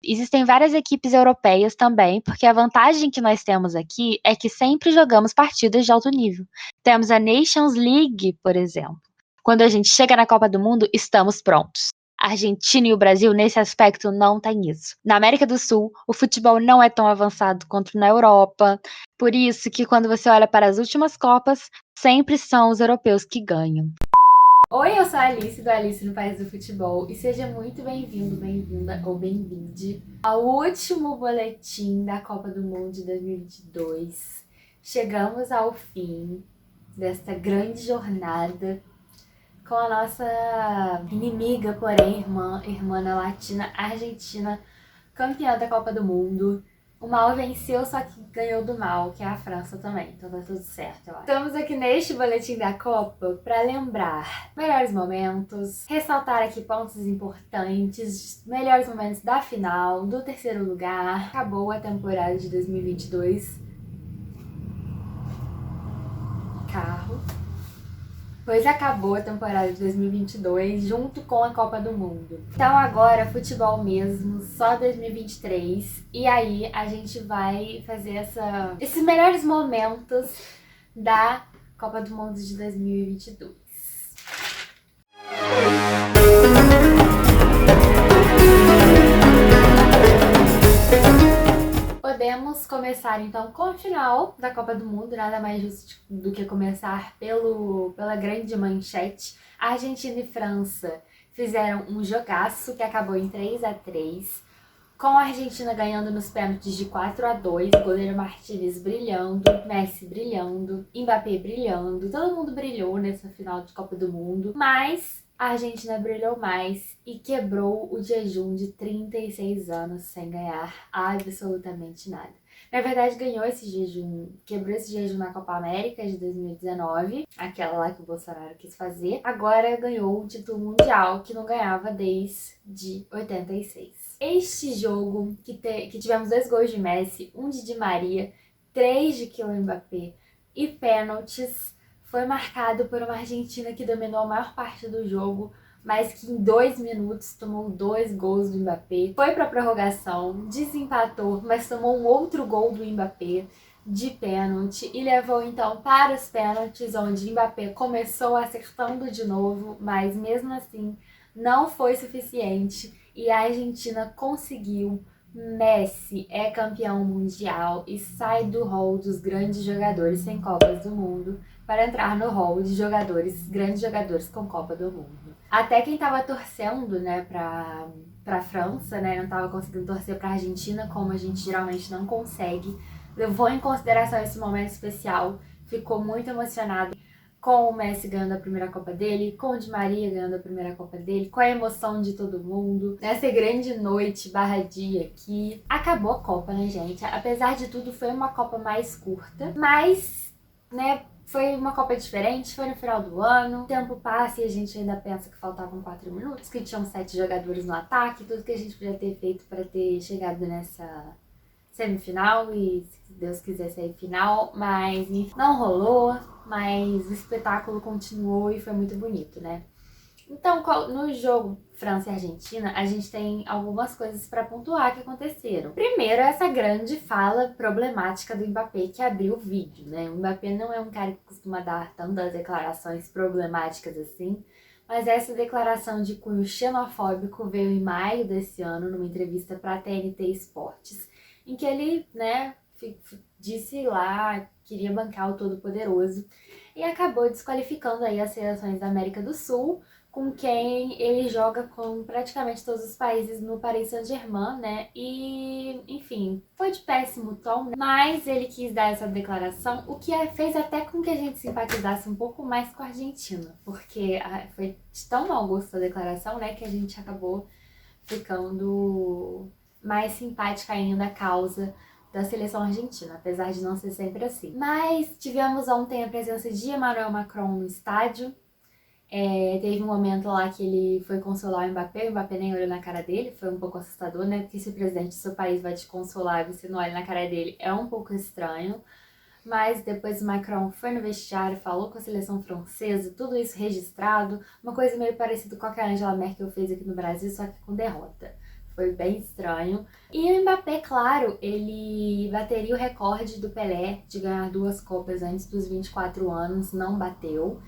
Existem várias equipes europeias também, porque a vantagem que nós temos aqui é que sempre jogamos partidas de alto nível. Temos a Nations League, por exemplo. Quando a gente chega na Copa do Mundo, estamos prontos. A Argentina e o Brasil, nesse aspecto, não tem isso. Na América do Sul, o futebol não é tão avançado quanto na Europa. Por isso que quando você olha para as últimas Copas, sempre são os europeus que ganham. Oi, eu sou a Alice, do Alice no País do Futebol, e seja muito bem-vindo, bem-vinda ou bem-vinde ao último boletim da Copa do Mundo de 2022. Chegamos ao fim desta grande jornada com a nossa inimiga, porém irmã latina, Argentina, campeã da Copa do Mundo. O mal venceu, só que ganhou do mal, que é a França também, então tá tudo certo, eu acho. Estamos aqui neste boletim da Copa para lembrar melhores momentos, ressaltar aqui pontos importantes, melhores momentos da final, do terceiro lugar. Acabou a temporada de 2022. Pois acabou a temporada de 2022 junto com a Copa do Mundo. Então agora futebol mesmo, só 2023. E aí a gente vai fazer esses melhores momentos da Copa do Mundo de 2022. Podemos começar então com a final da Copa do Mundo, nada mais justo do que começar pela grande manchete. A Argentina e França fizeram um jogaço que acabou em 3-3, com a Argentina ganhando nos pênaltis de 4-2, o goleiro Martínez brilhando, Messi brilhando, Mbappé brilhando, todo mundo brilhou nessa final de Copa do Mundo, mas a Argentina brilhou mais e quebrou o jejum de 36 anos sem ganhar absolutamente nada. Na verdade, ganhou esse jejum, quebrou esse jejum na Copa América de 2019, aquela lá que o Bolsonaro quis fazer. Agora ganhou o título mundial, que não ganhava desde 86. Este jogo, que tivemos 2 gols de Messi, um de Di Maria, 3 de Kylian Mbappé e pênaltis, foi marcado por uma Argentina que dominou a maior parte do jogo, mas que em 2 minutos tomou 2 gols do Mbappé. Foi para a prorrogação, desempatou, mas tomou um outro gol do Mbappé de pênalti e levou então para os pênaltis, onde Mbappé começou acertando de novo, mas mesmo assim não foi suficiente e a Argentina conseguiu. Messi é campeão mundial e sai do hall dos grandes jogadores sem Copas do Mundo para entrar no hall de grandes jogadores com Copa do Mundo. Até quem tava torcendo, né, pra França, né, não tava conseguindo torcer pra Argentina, como a gente geralmente não consegue, levou em consideração esse momento especial, ficou muito emocionado com o Messi ganhando a primeira Copa dele, com o Di Maria ganhando a primeira Copa dele, com a emoção de todo mundo, nessa grande noite dia aqui. Acabou a Copa, né, gente? Apesar de tudo, foi uma Copa mais curta, mas, né, foi uma Copa diferente, foi no final do ano, o tempo passa e a gente ainda pensa que faltavam 4 minutos, que tinham 7 jogadores no ataque, tudo que a gente podia ter feito para ter chegado nessa semifinal e, se Deus quiser, sair final, mas enfim, não rolou, mas o espetáculo continuou e foi muito bonito, né? Então, no jogo França e Argentina, a gente tem algumas coisas para pontuar que aconteceram. Primeiro, essa grande fala problemática do Mbappé que abriu o vídeo, né? O Mbappé não é um cara que costuma dar tantas declarações problemáticas assim, mas essa declaração de cunho xenofóbico veio em maio desse ano, numa entrevista para a TNT Esportes, em que ele, né, disse lá, queria bancar o Todo-Poderoso e acabou desqualificando aí as seleções da América do Sul, com quem ele joga com praticamente todos os países no Paris Saint-Germain, né? E, enfim, foi de péssimo tom, né? Mas ele quis dar essa declaração, o que fez até com que a gente simpatizasse um pouco mais com a Argentina, porque foi de tão mau gosto a declaração, né, que a gente acabou ficando mais simpática ainda à causa da seleção argentina, apesar de não ser sempre assim. Mas tivemos ontem a presença de Emmanuel Macron no estádio. Teve um momento lá que ele foi consolar o Mbappé nem olhou na cara dele, foi um pouco assustador, né? Porque se o presidente do seu país vai te consolar e você não olha na cara dele, é um pouco estranho. Mas depois o Macron foi no vestiário, falou com a seleção francesa, tudo isso registrado, uma coisa meio parecida com a que a Angela Merkel fez aqui no Brasil, só que com derrota. Foi bem estranho. E o Mbappé, claro, ele bateria o recorde do Pelé de ganhar 2 Copas antes dos 24 anos, não bateu.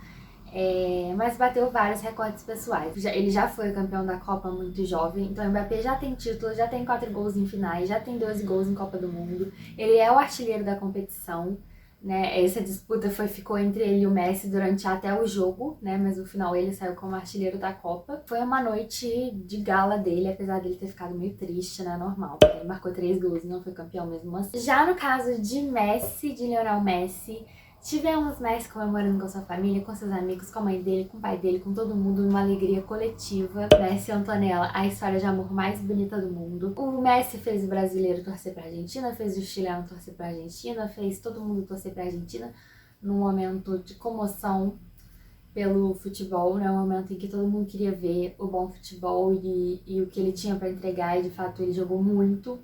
Mas bateu vários recordes pessoais. Ele já foi campeão da Copa muito jovem, então o Mbappé já tem título, já tem 4 gols em finais, já tem 12 gols em Copa do Mundo. Ele é o artilheiro da competição, né? Essa disputa ficou entre ele e o Messi durante até o jogo, né? Mas no final ele saiu como artilheiro da Copa. Foi uma noite de gala dele, apesar dele ter ficado meio triste, né? Normal, porque ele marcou 3 gols e não foi campeão mesmo assim. Já no caso de Messi, de Lionel Messi, tivemos Messi comemorando com sua família, com seus amigos, com a mãe dele, com o pai dele, com todo mundo, uma alegria coletiva. Messi e Antonella, a história de amor mais bonita do mundo. O Messi fez o brasileiro torcer pra Argentina, fez o chileno torcer pra Argentina, fez todo mundo torcer pra Argentina num momento de comoção pelo futebol, né? Um momento em que todo mundo queria ver o bom futebol e o que ele tinha pra entregar, e de fato ele jogou muito.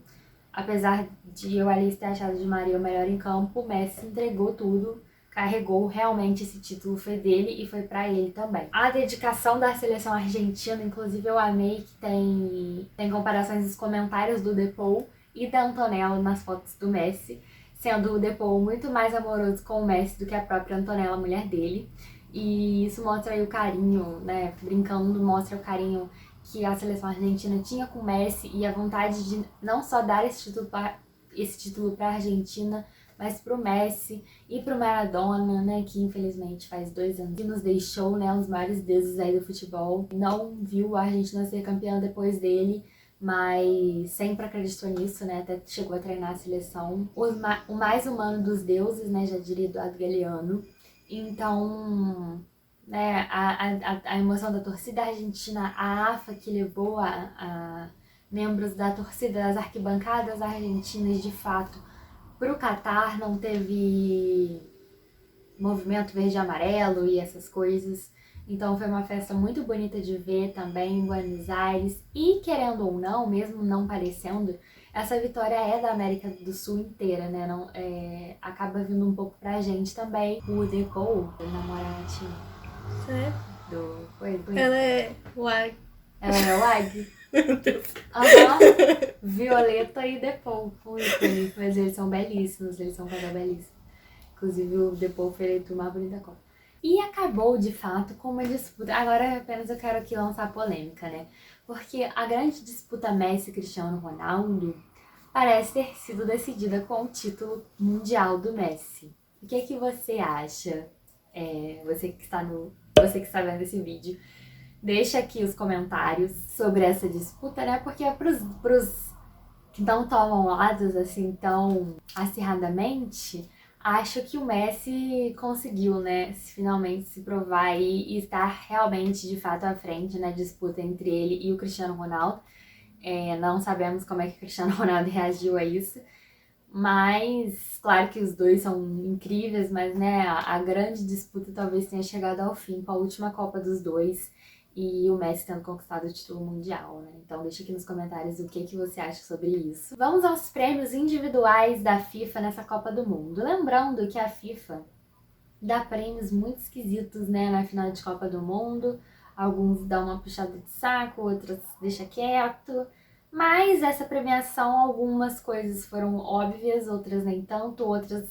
Apesar de eu ali ter achado de Maria o melhor em campo, o Messi entregou tudo, carregou, realmente esse título foi dele e foi pra ele também. A dedicação da seleção argentina, inclusive eu amei que tem comparações dos comentários do Depou e da Antonella nas fotos do Messi, sendo o Depou muito mais amoroso com o Messi do que a própria Antonella, mulher dele. E isso mostra aí o carinho, né, brincando, mostra o carinho que a seleção argentina tinha com o Messi e a vontade de não só dar esse título para a Argentina, mas para o Messi e para o Maradona, né, que infelizmente faz 2 anos que nos deixou, né, um dos maiores deuses aí do futebol. Não viu a Argentina ser campeã depois dele, mas sempre acreditou nisso, né, até chegou a treinar a seleção. O mais humano dos deuses, né, já diria Eduardo Galeano. Então, né, a emoção da torcida argentina, a AFA que levou a membros da torcida das arquibancadas argentinas, de fato, para o Catar, não teve movimento verde e amarelo e essas coisas. Então foi uma festa muito bonita de ver também em Buenos Aires. E querendo ou não, mesmo não parecendo, essa vitória é da América do Sul inteira, né? Não, acaba vindo um pouco pra gente também. O Depou, namoradinho do... Ela é WAG. Ela é WAG? Meu Deus. Violeta e Depou, mas eles são belíssimos, eles são um casal belíssimo. Inclusive o Depou foi eleito o mais bonito da Copa. E acabou, de fato, com uma disputa. Agora apenas eu quero aqui lançar a polêmica, né? Porque a grande disputa Messi e Cristiano Ronaldo parece ter sido decidida com o título mundial do Messi. O que é que você acha? Você que está vendo esse vídeo, deixa aqui os comentários sobre essa disputa, né? Porque é pros que não tomam lados assim tão acirradamente, acho que o Messi conseguiu, né, finalmente se provar e estar realmente, de fato, à frente na disputa entre ele e o Cristiano Ronaldo. Não sabemos como é que o Cristiano Ronaldo reagiu a isso, mas claro que os dois são incríveis, mas né, a grande disputa talvez tenha chegado ao fim com a última Copa dos dois e o Messi tendo conquistado o título mundial, né? Então deixa aqui nos comentários o que você acha sobre isso. Vamos aos prêmios individuais da FIFA nessa Copa do Mundo. Lembrando que a FIFA dá prêmios muito esquisitos, né, na final de Copa do Mundo. Alguns dão uma puxada de saco, outros deixa quieto. Mas essa premiação, algumas coisas foram óbvias, outras nem tanto, outras,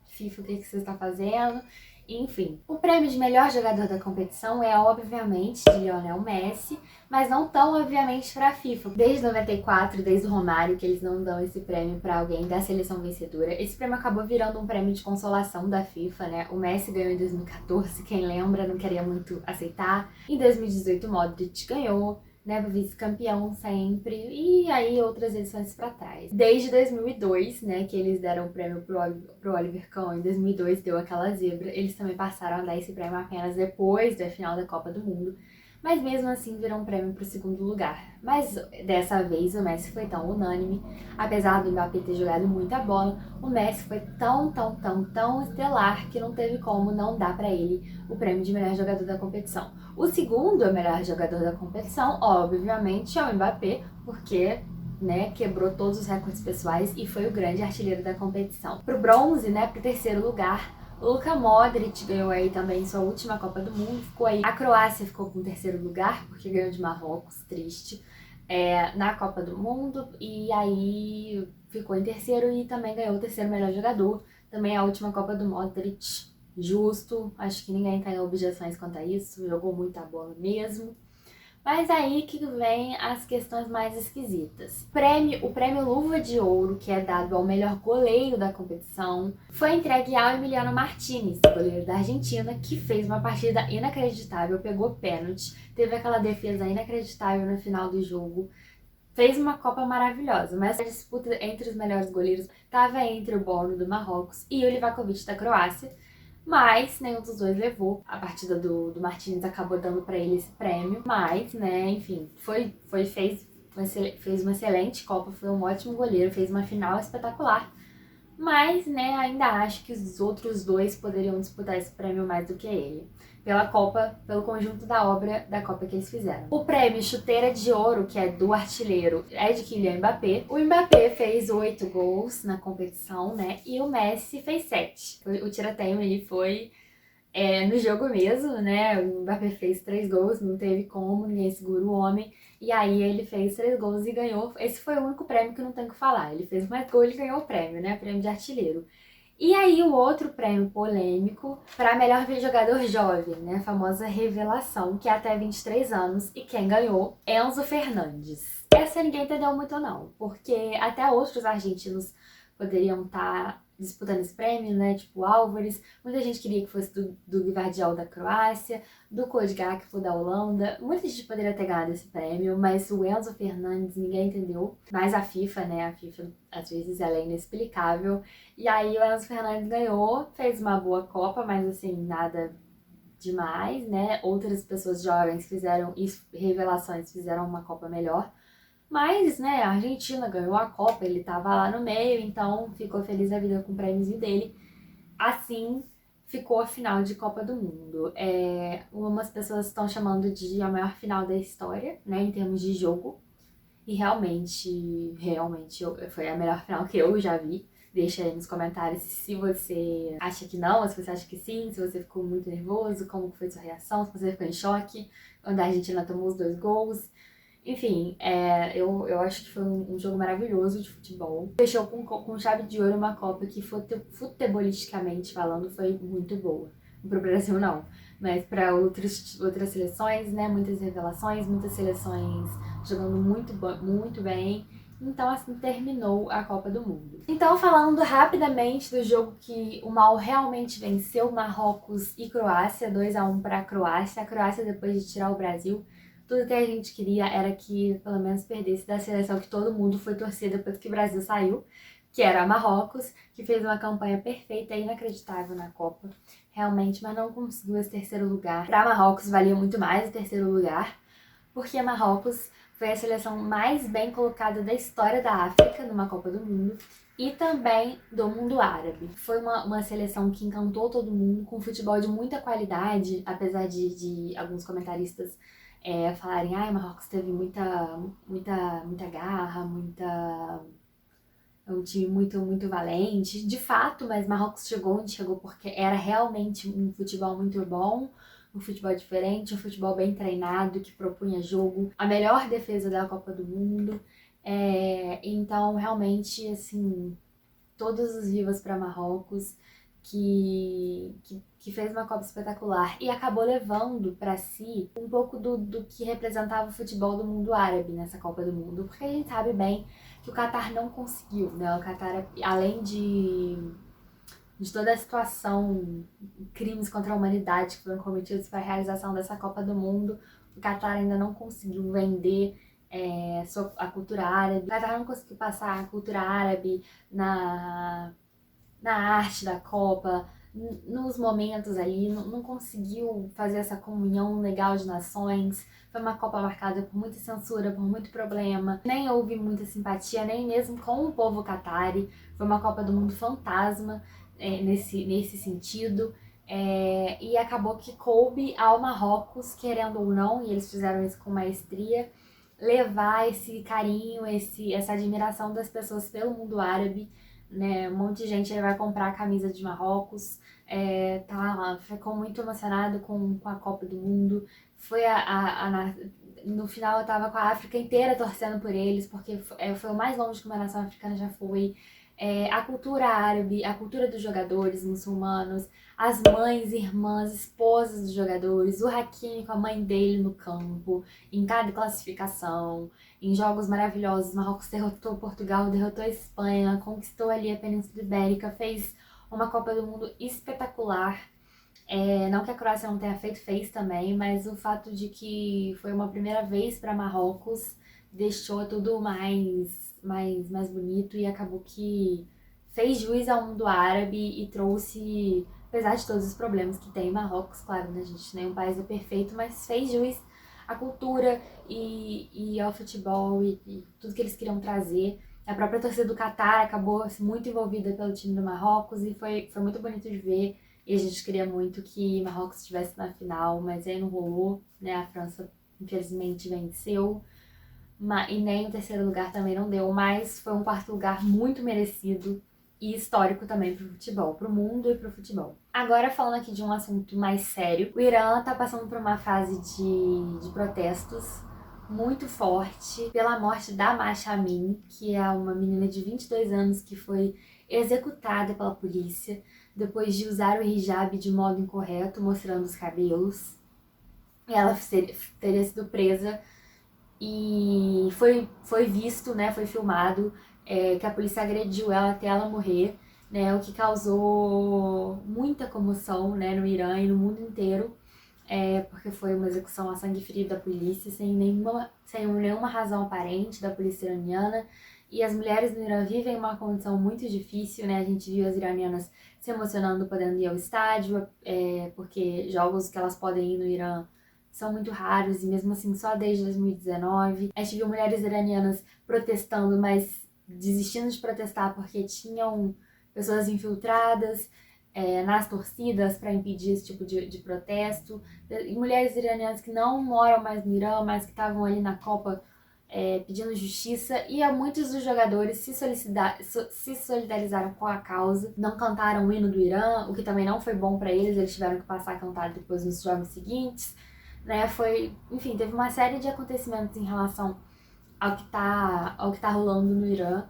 FIFA, o que você está fazendo? Enfim, o prêmio de melhor jogador da competição é obviamente de Lionel Messi, mas não tão obviamente para a FIFA. Desde 94, desde o Romário, que eles não dão esse prêmio para alguém da seleção vencedora. Esse prêmio acabou virando um prêmio de consolação da FIFA, né? O Messi ganhou em 2014, quem lembra, não queria muito aceitar. Em 2018 o Modric ganhou, né, vice-campeão sempre, e aí outras edições pra trás. Desde 2002, né, que eles deram o prêmio pro Oliver Kahn, em 2002 deu aquela zebra, eles também passaram a dar esse prêmio apenas depois da final da Copa do Mundo, mas mesmo assim virou um prêmio pro segundo lugar. Mas dessa vez o Messi foi tão unânime, apesar do Mbappé ter jogado muita bola, o Messi foi tão estelar que não teve como não dar pra ele o prêmio de melhor jogador da competição. O segundo melhor jogador da competição, obviamente, é o Mbappé, porque, né, quebrou todos os recordes pessoais e foi o grande artilheiro da competição. Pro bronze, né, pro terceiro lugar, o Luka Modric ganhou aí também sua última Copa do Mundo, ficou aí. A Croácia ficou com o terceiro lugar, porque ganhou de Marrocos, triste. na Copa do Mundo, e aí ficou em terceiro e também ganhou o terceiro melhor jogador. Também a última Copa do Modric, justo, acho que ninguém tem objeções quanto a isso, jogou muita bola mesmo. Mas aí que vem as questões mais esquisitas. O prêmio Luva de Ouro, que é dado ao melhor goleiro da competição, foi entregue ao Emiliano Martinez, goleiro da Argentina, que fez uma partida inacreditável, pegou pênalti, teve aquela defesa inacreditável no final do jogo, fez uma Copa maravilhosa. Mas a disputa entre os melhores goleiros estava entre o Bono do Marrocos e o Livakovic da Croácia. Mas nenhum dos dois levou. A partida do Martins acabou dando pra ele esse prêmio. Mas, né, enfim, fez uma excelente Copa, foi um ótimo goleiro, fez uma final espetacular. Mas, né, ainda acho que os outros dois poderiam disputar esse prêmio mais do que ele. Pela Copa, pelo conjunto da obra da Copa que eles fizeram. O prêmio Chuteira de Ouro, que é do artilheiro, é de Kylian Mbappé. O Mbappé fez 8 gols na competição, né? E o Messi fez 7. O tiratema ele foi no jogo mesmo, né? O Mbappé fez 3 gols, não teve como, ninguém segura o homem. E aí ele fez 3 gols e ganhou. Esse foi o único prêmio que não tem o que falar. Ele fez mais gol e ganhou o prêmio, né? Prêmio de artilheiro. E aí o outro prêmio polêmico para melhor jogador jovem, né? A famosa revelação, que é até 23 anos. E quem ganhou? Enzo Fernandes. Essa ninguém entendeu muito não, porque até outros argentinos poderiam estar disputando esse prêmio, né? Tipo Álvares. Muita gente queria que fosse do Gvardiol da Croácia, do Cody Gakpo da Holanda. Muita gente poderia ter ganhado esse prêmio, mas o Enzo Fernandes ninguém entendeu. Mas a FIFA, né? A FIFA, às vezes, ela é inexplicável. E aí o Enzo Fernandes ganhou, fez uma boa Copa, mas assim, nada demais, né? Outras pessoas jovens fizeram revelações, fizeram uma Copa melhor. Mas, né, a Argentina ganhou a Copa, ele tava lá no meio, então ficou feliz da vida com o prêmiozinho dele. Assim ficou a final de Copa do Mundo. Umas pessoas estão chamando de a maior final da história, né, em termos de jogo. E realmente foi a melhor final que eu já vi. Deixa aí nos comentários se você acha que não, ou se você acha que sim, se você ficou muito nervoso, como foi sua reação, se você ficou em choque, quando a Argentina tomou os 2 gols. Enfim, eu acho que foi um jogo maravilhoso de futebol. Fechou com chave de ouro uma Copa que, futebolisticamente falando, foi muito boa. Pro Brasil, não. Mas para outras seleções, né? Muitas revelações, muitas seleções jogando muito bem. Então, assim, terminou a Copa do Mundo. Então, falando rapidamente do jogo que o Mal realmente venceu, Marrocos e Croácia, 2-1 para a Croácia. A Croácia, depois de tirar o Brasil, tudo que a gente queria era que pelo menos perdesse da seleção que todo mundo foi torcer depois que o Brasil saiu, que era a Marrocos, que fez uma campanha perfeita e inacreditável na Copa, realmente, mas não conseguiu esse terceiro lugar. Para Marrocos valia muito mais o terceiro lugar, porque a Marrocos foi a seleção mais bem colocada da história da África numa Copa do Mundo e também do mundo árabe. Foi uma seleção que encantou todo mundo, com futebol de muita qualidade, apesar de alguns comentaristas falarem, o Marrocos teve muita garra, é um time muito valente. De fato, mas Marrocos chegou onde chegou porque era realmente um futebol muito bom, um futebol diferente, um futebol bem treinado, que propunha jogo, a melhor defesa da Copa do Mundo. Então, realmente, assim, todos os vivas para Marrocos, que fez uma Copa espetacular e acabou levando para si um pouco do que representava o futebol do mundo árabe nessa Copa do Mundo, porque a gente sabe bem que o Qatar não conseguiu, né? O Qatar, além de toda a situação, crimes contra a humanidade que foram cometidos para a realização dessa Copa do Mundo, o Qatar ainda não conseguiu vender a cultura árabe. O Qatar não conseguiu passar a cultura árabe na arte da Copa, nos momentos ali, não conseguiu fazer essa comunhão legal de nações. Foi uma Copa marcada por muita censura, por muito problema. Nem houve muita simpatia, nem mesmo com o povo qatari. Foi uma Copa do Mundo fantasma nesse sentido. E acabou que coube ao Marrocos, querendo ou não, e eles fizeram isso com maestria, levar esse carinho, essa admiração das pessoas pelo mundo árabe, né? Um monte de gente aí vai comprar a camisa de Marrocos, ficou muito emocionado com a Copa do Mundo, foi no final eu tava com a África inteira torcendo por eles, porque foi o mais longe que uma nação africana já foi. A cultura árabe, a cultura dos jogadores muçulmanos, as mães, irmãs, esposas dos jogadores, o Hakimi com a mãe dele no campo, em cada classificação, em jogos maravilhosos. Marrocos derrotou Portugal, derrotou a Espanha, conquistou ali a Península Ibérica, fez uma Copa do Mundo espetacular. Não que a Croácia não tenha feito, fez também, mas o fato de que foi uma primeira vez para Marrocos deixou tudo mais bonito e acabou que fez jus ao mundo árabe e trouxe, apesar de todos os problemas que tem em Marrocos, claro, né, gente, nenhum país é perfeito, mas fez jus à cultura e ao futebol e tudo que eles queriam trazer. A própria torcida do Catar acabou muito envolvida pelo time do Marrocos e foi muito bonito de ver. E a gente queria muito que Marrocos estivesse na final, mas aí não rolou, né? A França, infelizmente, venceu. E nem o terceiro lugar também não deu, mas foi um quarto lugar muito merecido e histórico também pro futebol, pro mundo e pro futebol. Agora, falando aqui de um assunto mais sério, o Irã tá passando por uma fase de protestos muito forte pela morte da Mahsa Amini, que é uma menina de 22 anos que foi executada pela polícia depois de usar o hijab de modo incorreto, mostrando os cabelos. Ela teria sido presa e foi visto, né, foi filmado que a polícia agrediu ela até ela morrer, né, o que causou muita comoção, né, no Irã e no mundo inteiro, porque foi uma execução a sangue frio da polícia, sem nenhuma razão aparente da polícia iraniana. E as mulheres no Irã vivem uma condição muito difícil, né? A gente viu as iranianas se emocionando podendo ir ao estádio, porque jogos que elas podem ir no Irã são muito raros, e mesmo assim só desde 2019. A gente viu mulheres iranianas protestando, mas desistindo de protestar porque tinham pessoas infiltradas nas torcidas para impedir esse tipo de protesto. E mulheres iranianas que não moram mais no Irã, mas que estavam ali na Copa pedindo justiça, e muitos dos jogadores se solidarizaram com a causa, não cantaram o hino do Irã, o que também não foi bom para eles tiveram que passar a cantar depois nos jogos seguintes, né? Enfim, teve uma série de acontecimentos em relação ao que tá rolando no Irã,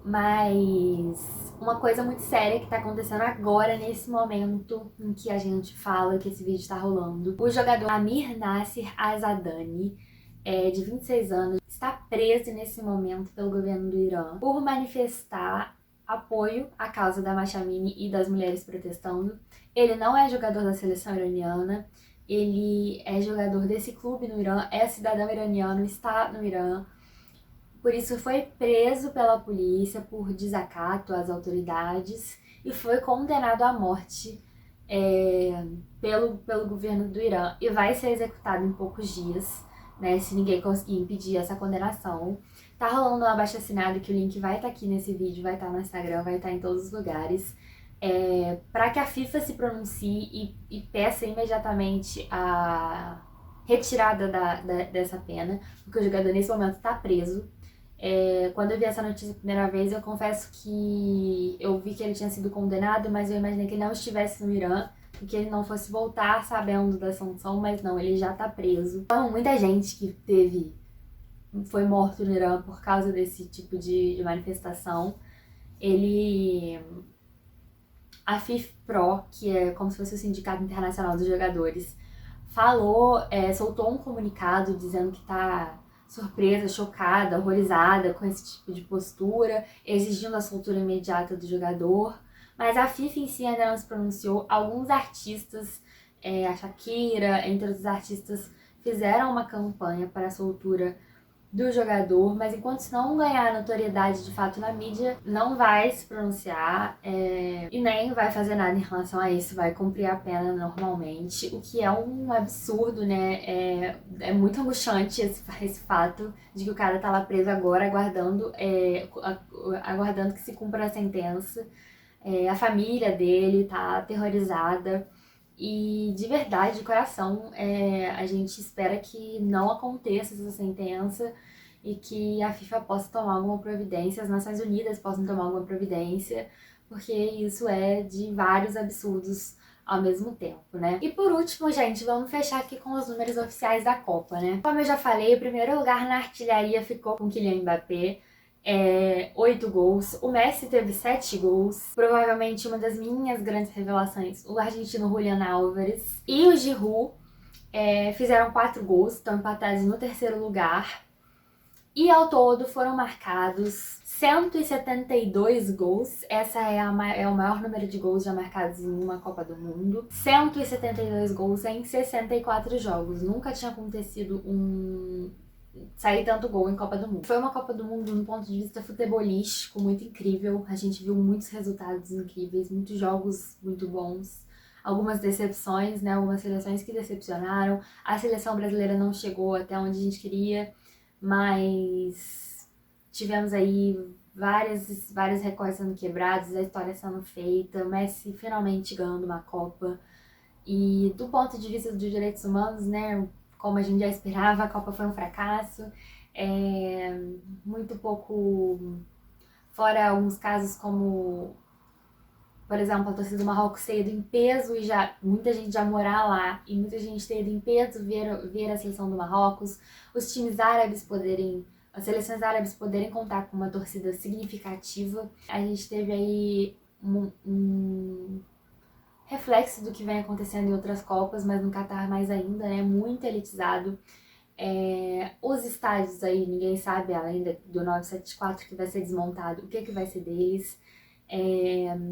mas uma coisa muito séria que tá acontecendo agora, nesse momento em que a gente fala que esse vídeo tá rolando. O jogador Amir Nasser Azadani, de 26 anos, está preso nesse momento pelo governo do Irã por manifestar apoio à causa da Mahsa Amini e das mulheres protestando. Ele não é jogador da seleção iraniana, ele é jogador desse clube no Irã, é cidadão iraniano, está no Irã. Por isso foi preso pela polícia por desacato às autoridades e foi condenado à morte pelo governo do Irã e vai ser executado em poucos dias, né, se ninguém conseguir impedir essa condenação. Tá rolando um abaixo-assinado que o link vai estar aqui nesse vídeo, vai estar no Instagram, vai estar em todos os lugares, para que a FIFA se pronuncie e peça imediatamente a retirada dessa pena, porque o jogador nesse momento está preso. Quando eu vi essa notícia a primeira vez, eu confesso que eu vi que ele tinha sido condenado, mas eu imaginei que ele não estivesse no Irã e que ele não fosse voltar sabendo da sanção, mas não, ele já tá preso. Então, muita gente que foi morto no Irã por causa desse tipo de manifestação. A FIFPro, que é como se fosse o Sindicato Internacional dos Jogadores, soltou um comunicado dizendo que tá surpresa, chocada, horrorizada com esse tipo de postura, exigindo a soltura imediata do jogador. Mas a FIFA em si ainda não se pronunciou. Alguns artistas, a Shakira, entre outros artistas, fizeram uma campanha para a soltura do jogador, mas enquanto isso não ganhar notoriedade de fato na mídia, não vai se pronunciar e nem vai fazer nada em relação a isso, vai cumprir a pena normalmente, o que é um absurdo, né? É muito angustiante esse fato de que o cara tá lá preso agora, aguardando que se cumpra a sentença. A família dele tá aterrorizada. E de verdade, de coração, a gente espera que não aconteça essa sentença e que a FIFA possa tomar alguma providência, as Nações Unidas possam tomar alguma providência, porque isso é de vários absurdos ao mesmo tempo, né? E por último, gente, vamos fechar aqui com os números oficiais da Copa, né? Como eu já falei, o primeiro lugar na artilharia ficou com Kylian Mbappé, 8 gols. O Messi teve 7 gols. Provavelmente uma das minhas grandes revelações, o argentino Julián Álvares. E o Giroud fizeram 4 gols, estão empatados no terceiro lugar. E ao todo foram marcados 172 gols. Essa é o maior número de gols já marcados em uma Copa do Mundo. 172 gols em 64 jogos. Nunca tinha acontecido sair tanto gol em Copa do Mundo. Foi uma Copa do Mundo, no ponto de vista futebolístico, muito incrível. A gente viu muitos resultados incríveis, muitos jogos muito bons. Algumas decepções, né? Algumas seleções que decepcionaram. A seleção brasileira não chegou até onde a gente queria, mas tivemos aí vários recordes sendo quebrados, a história sendo feita, o Messi finalmente ganhando uma Copa. E do ponto de vista dos direitos humanos, né, como a gente já esperava, a Copa foi um fracasso. Muito pouco, fora alguns casos como, por exemplo, a torcida do Marrocos ter ido em peso e muita gente já morar lá, e muita gente ter ido em peso ver a seleção do Marrocos, os times árabes as seleções árabes poderem contar com uma torcida significativa. A gente teve aí um reflexo do que vem acontecendo em outras Copas, mas no Catar mais ainda, né? Muito elitizado. Os estádios aí, ninguém sabe, além do 974 que vai ser desmontado, o que vai ser deles.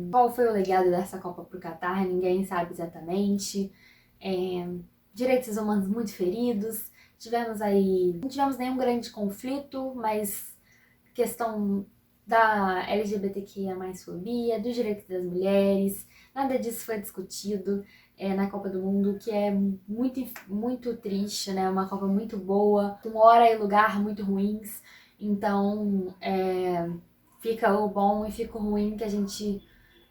Qual foi o legado dessa Copa pro Catar, ninguém sabe exatamente. Direitos humanos muito feridos. Não tivemos nenhum grande conflito, mas questão da LGBTQIA+, fobia, dos direitos das mulheres, nada disso foi discutido na Copa do Mundo, o que é muito, muito triste, né? Uma Copa muito boa, com hora e lugar muito ruins. Então, fica o bom e fica o ruim, que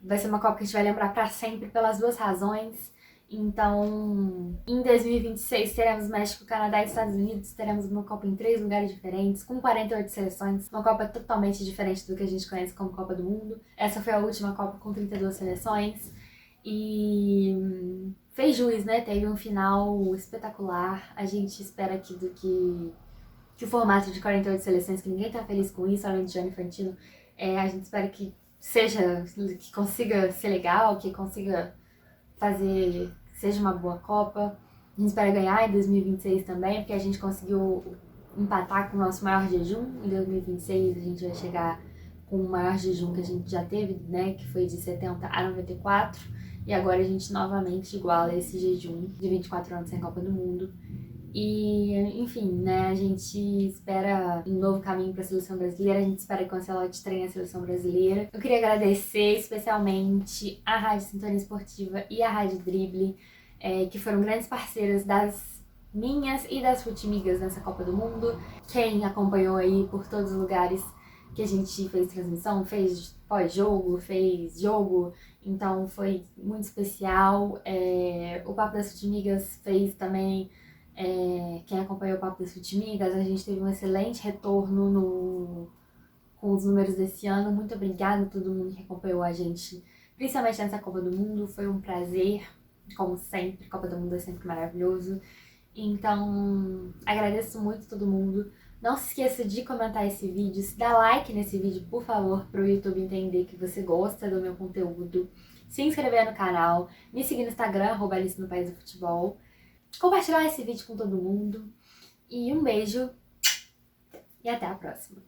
vai ser uma Copa que a gente vai lembrar pra sempre pelas duas razões. Então, em 2026 teremos México, Canadá e Estados Unidos, teremos uma Copa em 3 lugares diferentes, com 48 seleções, uma Copa totalmente diferente do que a gente conhece como Copa do Mundo. Essa foi a última Copa com 32 seleções e fez jus, né? Teve um final espetacular. A gente espera que o formato de 48 seleções, que ninguém tá feliz com isso, além de Gianni Infantino, a gente espera que consiga ser legal, que consiga fazer que seja uma boa Copa. A gente espera ganhar em 2026 também, porque a gente conseguiu empatar com o nosso maior jejum. Em 2026 a gente vai chegar com o maior jejum que a gente já teve, né, que foi de 70 a 94. E agora a gente novamente iguala esse jejum de 24 anos sem Copa do Mundo. E, enfim, né, a gente espera um novo caminho para a seleção brasileira, a gente espera que o Ancelotti treine a seleção brasileira. Eu queria agradecer especialmente a Rádio Sintonia Esportiva e a Rádio Drible, que foram grandes parceiras das minhas e das Futimigas nessa Copa do Mundo. Quem acompanhou aí por todos os lugares que a gente fez transmissão, fez pós-jogo, fez jogo, então foi muito especial. O Papo das Futimigas fez também. Quem acompanhou o Papo das Futimigas, a gente teve um excelente retorno com os números desse ano. Muito obrigada a todo mundo que acompanhou a gente, principalmente nessa Copa do Mundo. Foi um prazer, como sempre. Copa do Mundo é sempre maravilhoso. Então, agradeço muito a todo mundo. Não se esqueça de comentar esse vídeo, se dá like nesse vídeo, por favor, para o YouTube entender que você gosta do meu conteúdo. Se inscrever no canal, me seguir no Instagram, @Alice no País do Futebol. Compartilhar esse vídeo com todo mundo. E um beijo e até a próxima.